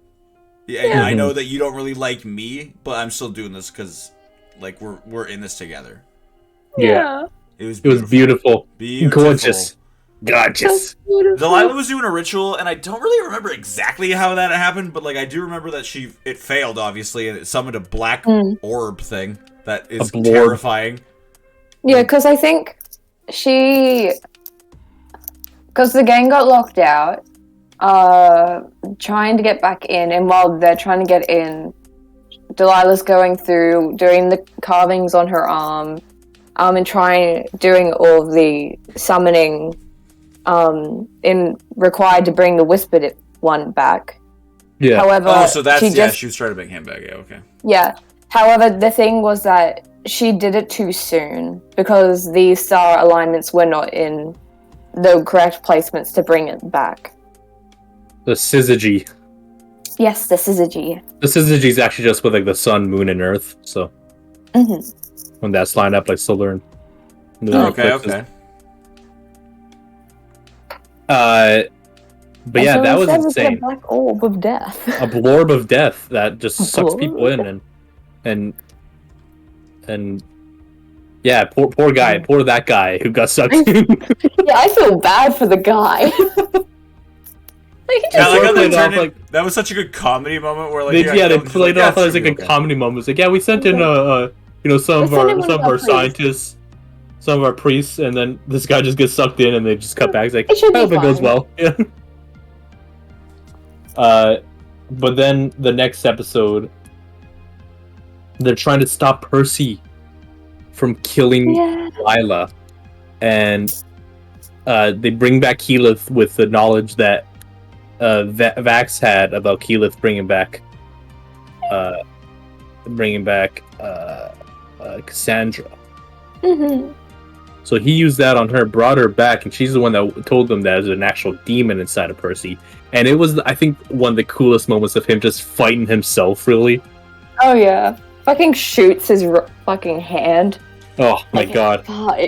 Yeah, and I know that you don't really like me, but I'm still doing this because like we're in this together. Yeah. It was beautiful. Beautiful. Gorgeous. Delilah was doing a ritual, and I don't really remember exactly how that happened, but like I do remember that it failed, obviously, and it summoned a black orb thing that is terrifying. Yeah, because I think because the gang got locked out, trying to get back in, and while they're trying to get in, Delilah's going through, doing the carvings on her arm, and doing all of the summoning, required to bring the Whispered One back. Yeah. However, so that's she was trying to bring him back. Yeah, okay. Yeah. However, the thing was that she did it too soon because the star alignments were not in the correct placements to bring it back. The syzygy. Yes, the syzygy. The syzygy is actually just with like the sun, moon, and earth. So when that's lined up like solar and Okay. But yeah, that was insane. A black orb of death. A blorb of death that just sucks people in, and yeah, poor guy, poor that guy who got sucked in. Yeah, I feel bad for the guy. That was such a good comedy moment where like they played it off as like a comedy moment. It's like, yeah, we sent in some of Let's send in one some of of our our priests. scientists, some of our priests, and then this guy just gets sucked in, and they just cut back. He's like, It should I be hope it goes fine. well. Yeah. But then the next episode, they're trying to stop Percy from killing Yeah. Lila, and they bring back Keyleth with the knowledge that Vax had about Keyleth bringing back Cassandra. Mm-hmm. So he used that on her, brought her back, and she's the one that told them that there's an actual demon inside of Percy. And it was, I think, one of the coolest moments of him just fighting himself, really. Oh yeah. Fucking shoots his fucking hand. Oh my Like, god.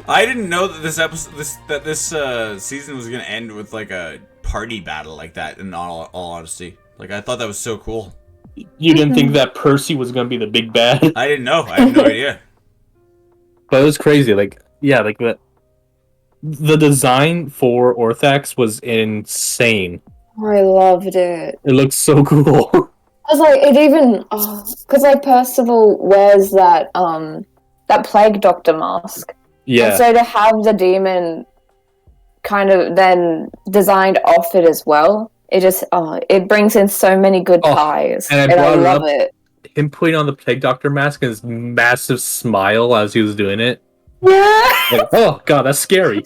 I didn't know that this season was gonna end with like a party battle like that. In all honesty, like I thought that was so cool. You didn't think that Percy was going to be the big bad? I didn't know. I had no idea. But it was crazy. Like, yeah, like the design for Orthax was insane. I loved it. It looked so cool. I was like, it even, because like Percival wears that plague doctor mask. Yeah. And so to have the demon kind of then designed off it as well, it just, it brings in so many good ties. and And I brought it love up- it. Him putting on the plague doctor mask and his massive smile as he was doing it. Yeah. Like, oh god, that's scary.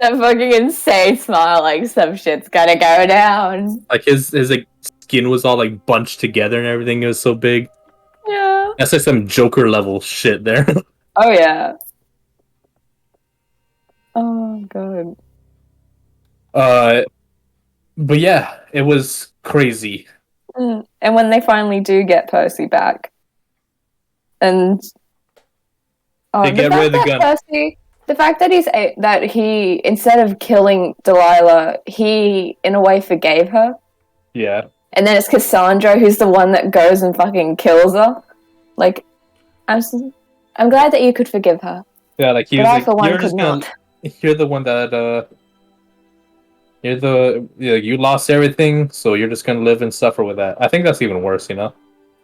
That fucking insane smile, like some shit's gonna go down. Like his like skin was all like bunched together and everything. It was so big. Yeah. That's like some Joker level shit there. Oh yeah. Oh god. But yeah, it was crazy. And when they finally do get Percy back, and They get rid of the gun. Percy, the fact that he instead of killing Delilah, he in a way forgave her, Yeah. and then it's Cassandra who's the one that goes and fucking kills her. Like, I'm glad that you could forgive her, Yeah, like he but was I like, for one you're could just gonna, not. you're the one that you lost everything, so you're just gonna live and suffer with that. I think that's even worse, you know?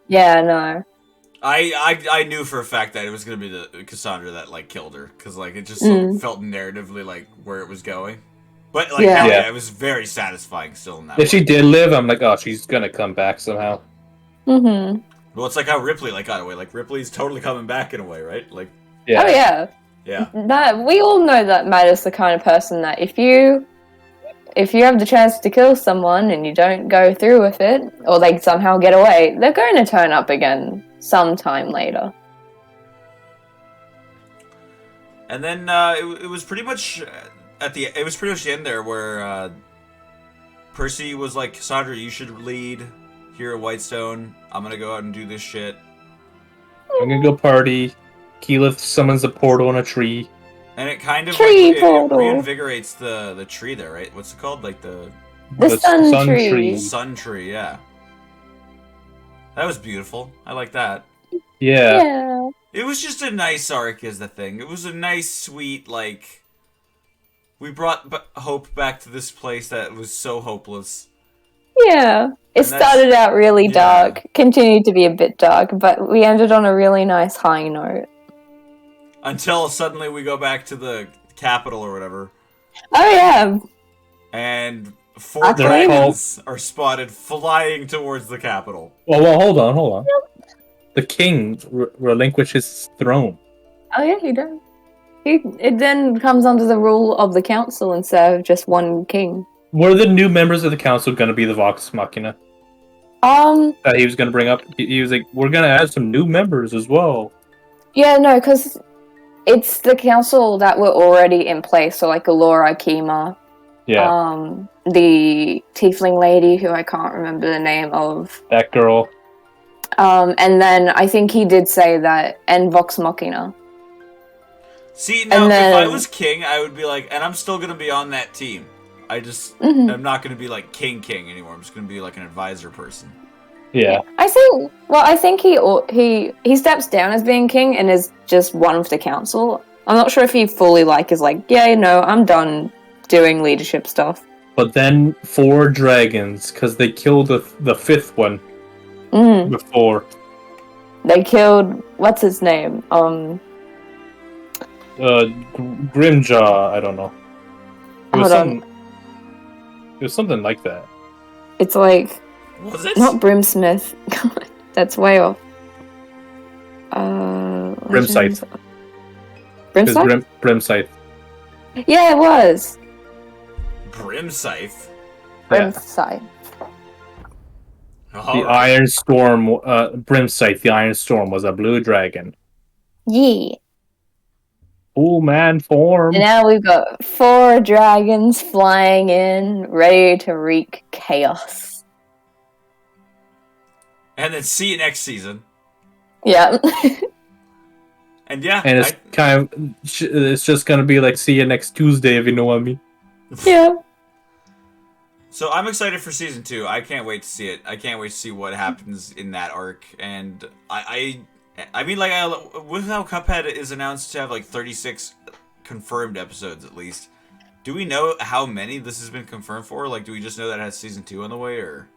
Yeah, no. I knew for a fact that it was gonna be the Cassandra that like killed her because like it just felt narratively like where it was going. But like Yeah. hell Yeah. yeah, it was very satisfying still in that. If she did live, I'm like, oh, she's gonna come back somehow. Mm-hmm. Well, it's like how Ripley like got away. Like Ripley's totally coming back in a way, right? Like Yeah. Oh yeah. yeah. That we all know that Matt is the kind of person that if you have the chance to kill someone and you don't go through with it, or they somehow get away, they're going to turn up again sometime later. And then it was pretty much the end there where Percy was like, Cassandra, you should lead here at Whitestone. I'm gonna go out and do this shit. I'm gonna go party. Keyleth summons a portal in a tree. And it kind of Tree like, it portal. reinvigorates the tree there, right? What's it called? Like the The sun tree. sun tree, yeah. That was beautiful. I like that. Yeah. Yeah. It was just a nice arc, is the thing. It was a nice, sweet, like... We brought hope back to this place that was so hopeless. Yeah. It And that's- started out really yeah. dark, continued to be a bit dark, but we ended on a really nice high note. Until suddenly we go back to the capital or whatever, Oh yeah. and They're 4 called- dragons are spotted flying towards the capital. Well, hold on. The king relinquishes his throne. Oh yeah, he does. It then comes under the rule of the council instead of just one king. Were the new members of the council going to be the Vox Machina that he was going to bring up? He was like, we're going to add some new members as well. Yeah, no, because it's the council that were already in place. So like Laura Kima, Yeah, the tiefling lady who I can't remember the name of, that girl. and then I think he did say that, and Vox Machina. See, now, And then- if I was king, I would be like, and I'm still gonna be on that team. I just, Mhm. I'm not gonna be like king anymore. I'm just gonna be like an advisor person. Yeah. I think he steps down as being king and is just one of the council. I'm not sure if he fully is like, yeah, no, I'm done doing leadership stuff. But then 4 dragons, because they killed the 5th one Mm. before. They killed what's his name? Grimjaw. I don't know. It was Hold on. It was something like that. It's like Was it? not Brimsmith. That's way off. Brimscythe. Brimscythe? Brimscythe. Yeah, it was. Brimscythe. Brimscythe. The Iron Storm, Brimscythe, the Iron Storm was a blue dragon. Yeah. Full man form. And now we've got 4 dragons flying in, ready to wreak chaos. And then see you next season. Yeah. And yeah, And it's it's just gonna be like, see you next Tuesday, if you know what I mean. Yeah. So I'm excited for season 2. I can't wait to see it. I can't wait to see what happens in that arc. And I mean, like, with how Cuphead is announced to have like 36 confirmed episodes at least. Do we know how many this has been confirmed for? Like, do we just know that it has season 2 on the way, or?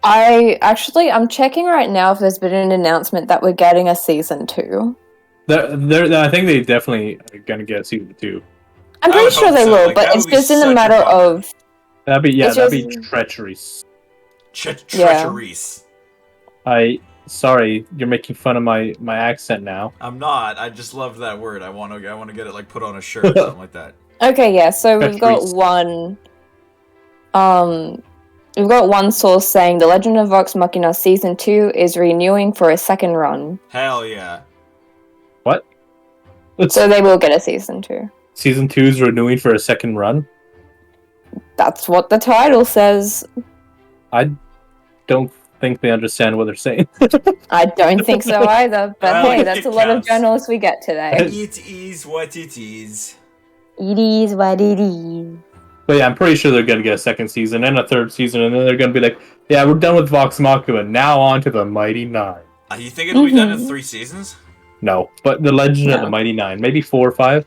I'm checking right now if there's been an announcement that we're getting a season 2. I think they definitely are gonna get season 2. I'm pretty sure they will, Like, but it's just in the matter of. That'd be It's treacherous. Treacherous. Sorry, you're making fun of my accent now. I'm not. I just loved that word. I want to get it like put on a shirt or something like that. Okay, yeah. So we've got Treacherous. one. We've got one source saying The Legend of Vox Machina Season 2 is renewing for a second run. Hell yeah. What? So they will get a Season 2. Season 2 is renewing for a second run? That's what the title says. I don't think they understand what they're saying. I don't think so either, but Well, hey, it that's a lot of counts. journalists we get today. It is what it is. It is what it is. But yeah, I'm pretty sure they're gonna get a second season and a third season, and then they're gonna be like, yeah, we're done with Vox Machina, now on to the Mighty Nine. You think it'll be done in 3 seasons? No, but the Legend of No. the Mighty Nine, maybe 4 or 5.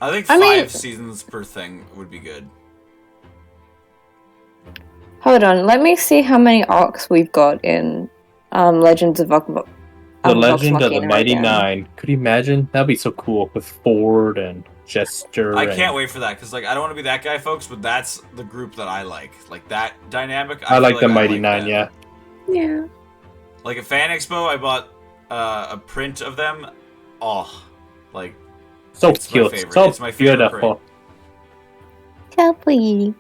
I think I 5 mean- seasons per thing would be good. Hold on, let me see how many arcs we've got in Legends of Vox Machina. The Legend of the Mighty Nine. Could you imagine? That'd be so cool with Ford and Jester. I can't wait for that because, like, I don't want to be that guy, folks, but that's the group that I like. Like that dynamic. I like feel the Mighty like Nine, that. yeah. Yeah. Like at Fan Expo, I bought a print of them. Oh, like So It's my cute. favorite. So It's my favorite beautiful. So pretty.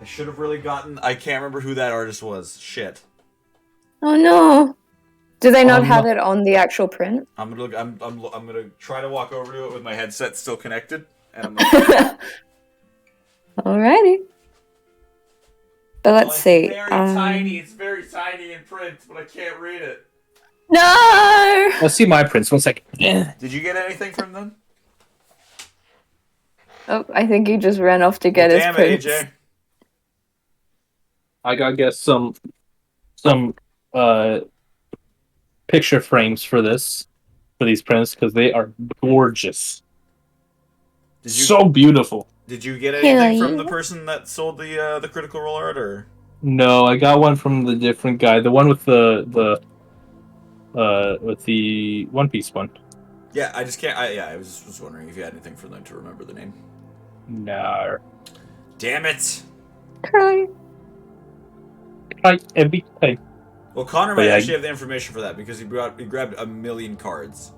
I should have really gotten. I can't remember who that artist was. Shit. Oh no. Do they not Oh, have no. it on the actual print? I'm gonna look. I'm gonna try to walk over to it with my headset still connected. And I'm gonna, Alrighty. But let's see. It's very tiny in print, but I can't read it. No! Let's see my prints. 1 second. Did you get anything from them? Oh, I think he just ran off to get his Damn it, prints. AJ. I gotta get some picture frames for these prints because they are gorgeous. So beautiful. Did you get anything Hell from the yeah. person that sold the Critical Role art, or? No, I got one from the different guy. The one with the One Piece one. Yeah, I just can't. I was wondering if you had anything from them to remember the name. No. Damn it. Cry. Right, every time. Well, Connor But might yeah, actually have the information for that because he grabbed a million cards.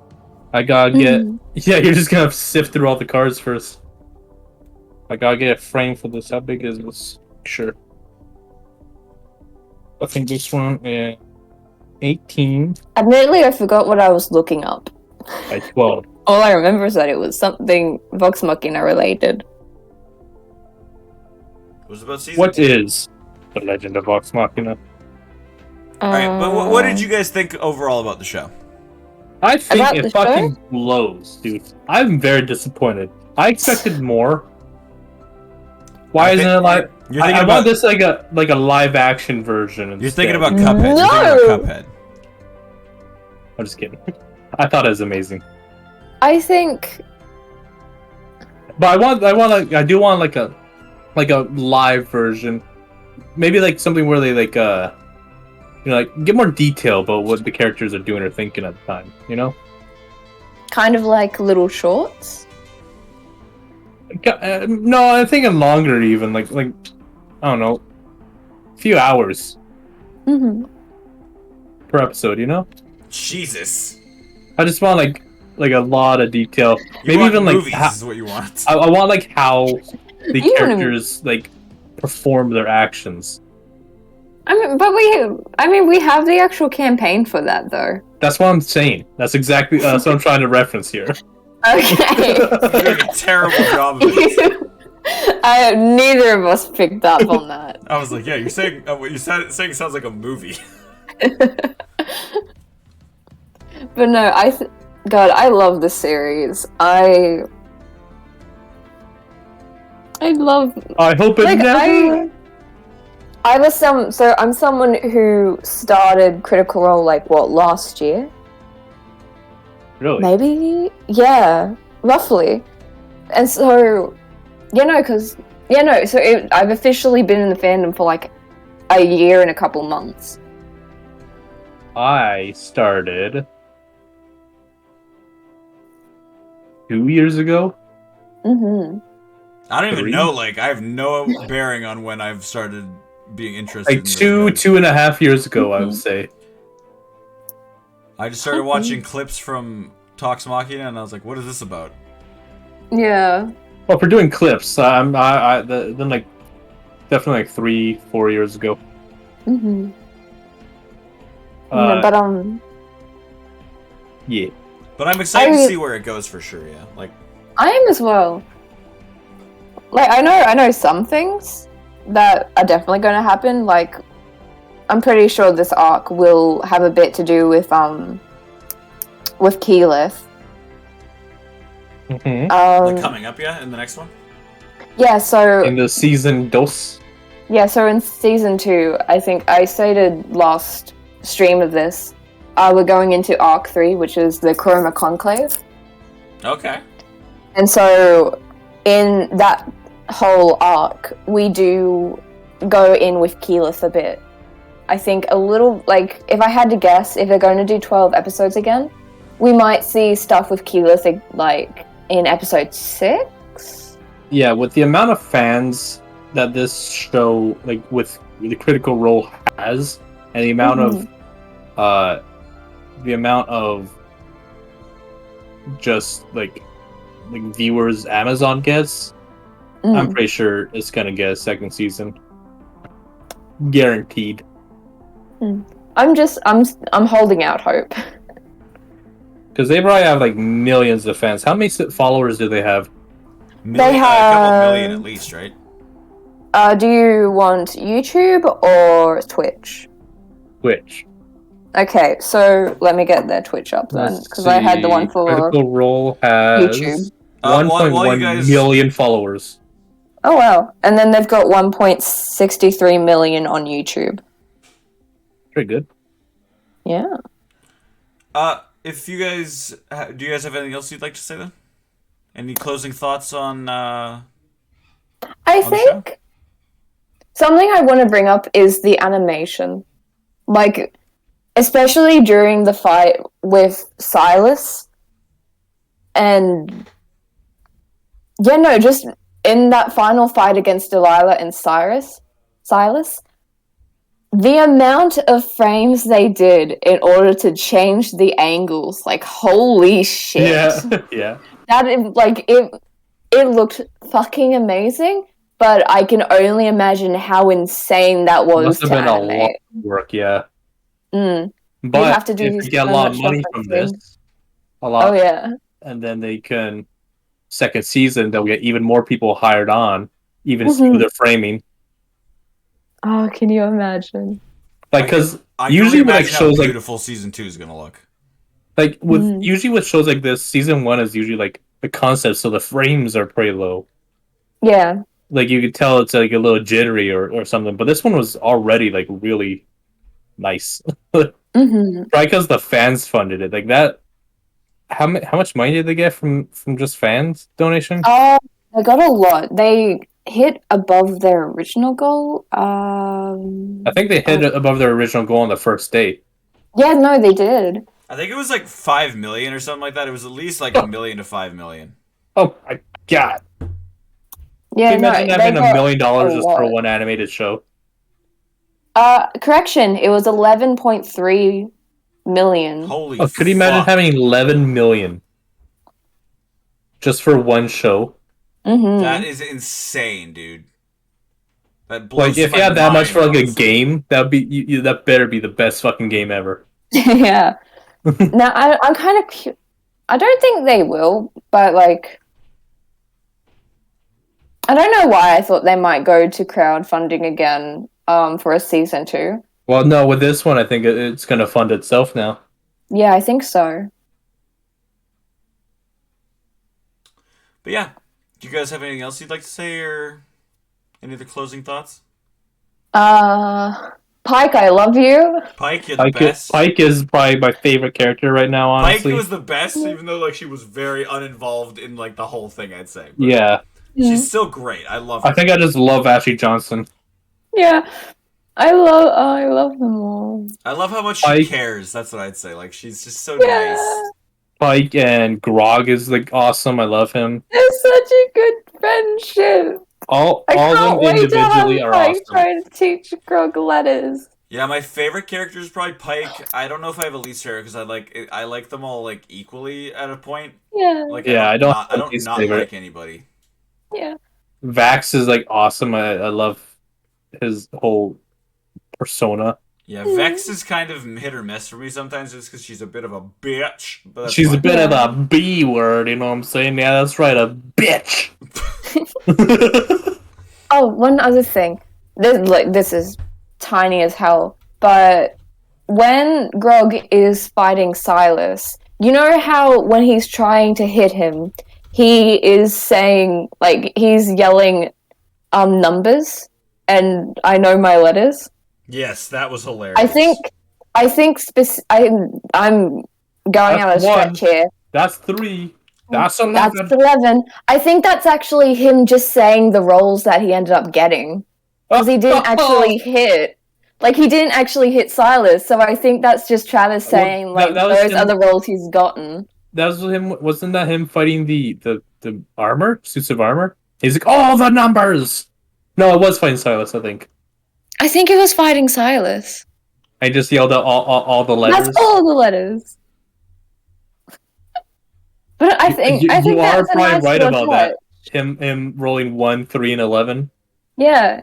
I gotta get. Mhm. Yeah, you're just gonna sift through all the cards first. I gotta get a frame for this. How big is this? Sure. I think this one is 18 Admittedly, I forgot what I was looking up. by 12. All I remember is that it was something Vox Machina related. It was about season. What 2. is the Legend of Vox Machina? All right, but what did you guys think overall about the show? I think About it the fucking blows, dude. I'm very disappointed. I expected more. Why isn't it like? You're I thinking want about this like a live action version. You're Instead. thinking about Cuphead. No! You're thinking about Cuphead. I'm just kidding. I thought it was amazing, I think but I do want like a live version. Maybe like something where they like get more detail about what the characters are doing or thinking at the time. Kind of like little shorts. No, I'm thinking longer even. Like I don't know, a few hours per episode. Jesus. I just want like a lot of detail. You Maybe want even movies like is what you want. I want like how the You wanna- characters like perform their actions. We have the actual campaign for that though. That's what I'm saying. That's exactly that's what I'm trying to reference here. Okay. You're doing a terrible job of it. Neither of us picked up on that. I was like, yeah, you're saying what you saying sounds like a movie. But no, God, I love this series. I love. I hope it Like, never. I'm someone who started Critical Role last year? Really? Maybe, yeah, roughly. And so, I've officially been in the fandom for like a year and a couple months. I started 2 years ago. Mm-hmm. I don't even 3? know. Like, I have no bearing on when I've started being interested. Like in 2.5 years ago, I would say. I just started watching clips from Vox Machina, and I was like, "What is this about?" Yeah. Well, for doing clips, then like definitely like 3-4 years ago. Mm-hmm. Yeah. But I'm excited to see where it goes for sure. Yeah, like I am as well. Like I know some things that are definitely going to happen. Like I'm pretty sure this arc will have a bit to do with Keyleth. Mm-hmm. like coming up, yeah, in the next one. Yeah. So In the season dos. yeah. So in season 2, I think I stated last stream of this, we're going into arc 3, which is the Chroma Conclave. Okay. And so, in that whole arc, we do go in with Keyleth a bit. I think a little, like, if I had to guess, if they're going to do 12 episodes again, we might see stuff with Keyleth, like, in episode 6? Yeah, with the amount of fans that this show, like, with the Critical Role has, and the amount of just, like viewers Amazon gets, I'm pretty sure it's gonna get a second season. Guaranteed. I'm holding out hope. Because they probably have like millions of fans. How many followers do they have? Million, They a couple have- million at least, right? Do you want YouTube or Twitch? Twitch. Okay, so let me get their Twitch up then, because I had the one for Critical Role has YouTube. 1.1 you guys- million followers. Oh wow! And then they've got 1.63 million on YouTube. Pretty good. Yeah. If you guys do, you guys have anything else you'd like to say then? Any closing thoughts on? I the think something I want to bring up is the animation. Like, especially during the fight with Silas. And just in that final fight against Delilah and Silas, the amount of frames they did in order to change the angles, like, holy shit. Yeah, yeah. It looked fucking amazing, but I can only imagine how insane that was Must have to been a lot animate. of work, yeah. Mm. But have to do if they get a so lot of much money stuff from like that. this, a lot, Oh yeah. and then they can second season, they'll get even more people hired on, even through their framing. Oh, can you imagine? Like, because I usually can with only like imagine shows how like beautiful season 2 is gonna look. usually with shows like this, season 1 is usually like the concept, so the frames are pretty low. Yeah. Like you could tell it's like a little jittery or something, but this one was already like really nice. Mm-hmm. Probably because the fans funded it. Like that. How much money did they get from just fans donation? Oh, they got a lot. hit above their original goal. I think they hit above their original goal on the first day. Yeah, no, they did. I think it was like 5 million or something like that. It was at least like $1 million to $5 million. Oh my god! Yeah, Can you imagine having $1 million just for lot. one animated show? Correction, it was 11.3 million. Holy Oh, could you imagine having 11 million just for one show? Mm-hmm. That is insane, dude. That blows Like, if you had that much for like a game, that'd be that better be the best fucking game ever. Yeah. Now I'm kind of. I don't think they will, but like, I don't know why I thought they might go to crowdfunding again. For a season 2. Well, no, with this one, I think it's gonna fund itself now. Yeah, I think so. But yeah, do you guys have anything else you'd like to say, or any other closing thoughts? Pike, I love you. Pike, you're the best. Pike is probably my favorite character right now, honestly. Pike was the best, even though like she was very uninvolved in like the whole thing, I'd say. But yeah. She's still great. I love her. I think I just love Ashley Johnson. Yeah. I love them all. I love how much she cares. That's what I'd say. Like, she's just so nice. Pike and Grog is like awesome. I love him. They're such a good friendship. All of them individually are awesome. Trying to teach Grog letters. Yeah, my favorite character is probably Pike. I don't know if I have a least favorite because I like them all like equally at a point. Yeah. Like I don't not like anybody. Yeah. Vax is like awesome. I love his whole persona. Yeah, Vex is kind of hit or miss for me sometimes just because she's a bit of a bitch. But she's a bit of a B word, you know what I'm saying? Yeah, that's right, a bitch. Oh, one other thing. This is tiny as hell, but when Grog is fighting Silas, you know how when he's trying to hit him, he is saying, like, he's yelling numbers, and I know my letters? Yes, that was hilarious. I'm going out of stretch here. That's 3. That's 11. That's 11. I think that's actually him just saying the roles that he ended up getting. Because he didn't actually hit. Like, he didn't actually hit Silas, so I think that's just Travis saying, those are the roles he's gotten. That was him. Wasn't that him fighting the armor? Suits of armor? He's like, all the numbers! No, it was fighting Silas, I think. I think it was fighting Silas. I just yelled out all the letters. That's all the letters. But I think you that's are probably nice right about touch. that. Him rolling 1, 3, and 11. Yeah.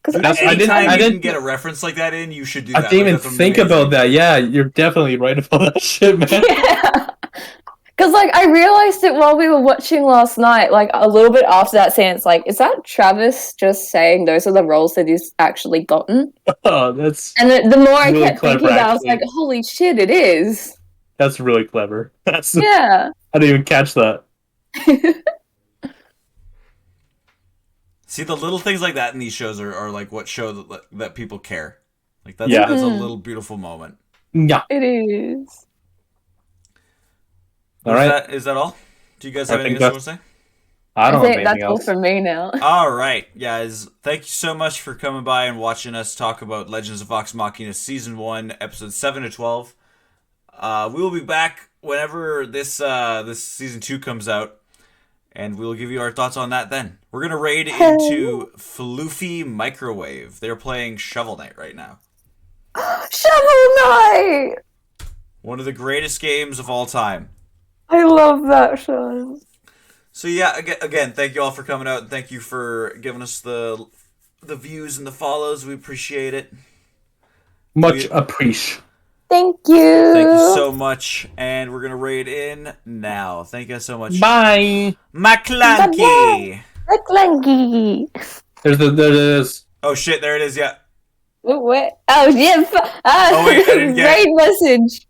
Anytime you can get a reference like that in, you should do that. I didn't even think about that. Yeah, you're definitely right about that shit, man. Yeah. Because, like, I realized it while we were watching last night, like, a little bit after that scene, it's like, is that Travis just saying those are the roles that he's actually gotten? Oh, that's And the more I really kept thinking about it, I was like, holy shit, it is. That's really clever. Yeah. I didn't even catch that. See, the little things like that in these shows are like what show that people care. Like, that's a little beautiful moment. Yeah. It is. All right. Is that all? Do you guys have anything else you want to say? I don't think that's all for me now. All right, guys. Thank you so much for coming by and watching us talk about Legends of Vox Machina Season 1, Episodes 7 to 12. We will be back whenever this Season 2 comes out, and we'll give you our thoughts on that then. We're going to raid into Floofy Microwave. They're playing Shovel Knight right now. Shovel Knight! One of the greatest games of all time. I love that show. So yeah, again, thank you all for coming out, and thank you for giving us the views and the follows. We appreciate it. Much appreciate. Thank you. Thank you so much, and we're gonna raid in now. Thank you so much. Bye, McClanky. McClanky. There it is. Oh shit! There it is. Yeah. What? Oh yeah. Oh wait, I didn't get raid message.